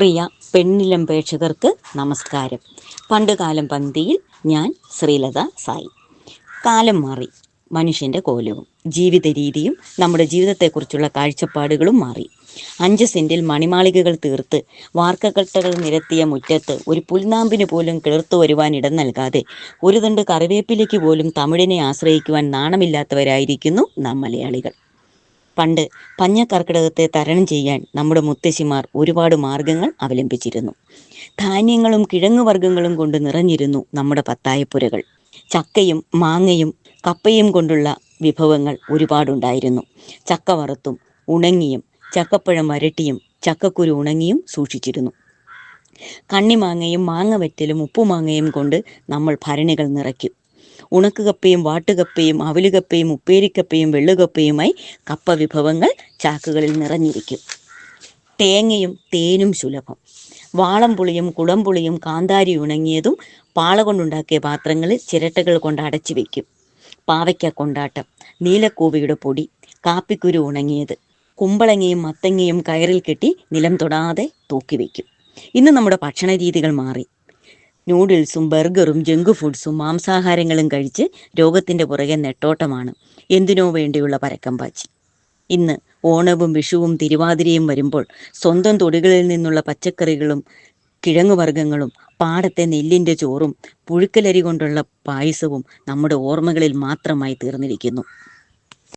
പ്രിയ പെണ്ണിലം പ്രേക്ഷകർക്ക് നമസ്കാരം. പണ്ടുകാലം പങ്ക്തിയിൽ ഞാൻ ശ്രീലത സായി. കാലം മാറി, മനുഷ്യൻ്റെ കോലവും ജീവിത രീതിയും നമ്മുടെ ജീവിതത്തെക്കുറിച്ചുള്ള കാഴ്ചപ്പാടുകളും മാറി. 5 സെൻറ്റിൽ മണിമാളികകൾ തീർത്ത് വാർക്കക്കട്ടകൾ നിരത്തിയ മുറ്റത്ത് ഒരു പുൽനാമ്പിന് പോലും കിളിർത്തു വരുവാൻ ഇടം നൽകാതെ ഒരു തണ്ട് കറിവേപ്പിലേക്ക് പോലും തമിഴിനെ ആശ്രയിക്കുവാൻ നാണമില്ലാത്തവരായിരിക്കുന്നു നാം മലയാളികൾ. പണ്ട് പഞ്ഞക്കർക്കിടകത്തെ തരണം ചെയ്യാൻ നമ്മുടെ മുത്തശ്ശിമാർ ഒരുപാട് മാർഗങ്ങൾ അവലംബിച്ചിരുന്നു. ധാന്യങ്ങളും കിഴങ്ങുവർഗ്ഗങ്ങളും കൊണ്ട് നിറഞ്ഞിരുന്നു നമ്മുടെ പത്തായപ്പുരകൾ. ചക്കയും മാങ്ങയും കപ്പയും കൊണ്ടുള്ള വിഭവങ്ങൾ ഒരുപാടുണ്ടായിരുന്നു. ചക്ക വറുത്തും ഉണങ്ങിയും ചക്കപ്പഴം വരട്ടിയും ചക്കക്കുരു ഉണങ്ങിയും സൂക്ഷിച്ചിരുന്നു. കണ്ണിമാങ്ങയും മാങ്ങ വറ്റലും ഉപ്പുമാങ്ങയും കൊണ്ട് നമ്മൾ ഭരണികൾ നിറയ്ക്കും. ഉണക്കുകപ്പയും വാട്ടുകപ്പയും അവലുകപ്പയും ഉപ്പേരിക്കപ്പയും വെള്ളുകപ്പയുമായി കപ്പ വിഭവങ്ങൾ ചാക്കുകളിൽ നിറഞ്ഞിരിക്കും. തേങ്ങയും തേനും സുലഭം. വാളംപുളിയും കുടംപുളിയും കാന്താരി ഉണങ്ങിയതും പാള കൊണ്ടുണ്ടാക്കിയ പാത്രങ്ങളിൽ ചിരട്ടകൾ കൊണ്ട് അടച്ചു വയ്ക്കും. പാവയ്ക്ക കൊണ്ടാട്ടം, നീലക്കൂവയുടെ പൊടി, കാപ്പിക്കുരു ഉണങ്ങിയത്, കുമ്പളങ്ങയും മത്തങ്ങയും കയറിൽ കെട്ടി നിലം തൊടാതെ തൂക്കി വയ്ക്കും. ഇന്ന് നമ്മുടെ ഭക്ഷണ രീതികൾ മാറി. നൂഡിൽസും ബർഗറും ജങ്ക് ഫുഡ്സും മാംസാഹാരങ്ങളും കഴിച്ച് രോഗത്തിൻ്റെ പുറകെ നെട്ടോട്ടമാണ്. എന്തിനോ വേണ്ടിയുള്ള പരക്കം പാച്ചി. ഇന്ന് ഓണവും വിഷുവും തിരുവാതിരയും വരുമ്പോൾ സ്വന്തം തൊടികളിൽ നിന്നുള്ള പച്ചക്കറികളും കിഴങ്ങുവർഗ്ഗങ്ങളും പാടത്തെ നെല്ലിൻ്റെ ചോറും പുഴുക്കലരി കൊണ്ടുള്ള പായസവും നമ്മുടെ ഓർമ്മകളിൽ മാത്രമായി തീർന്നിരിക്കുന്നു.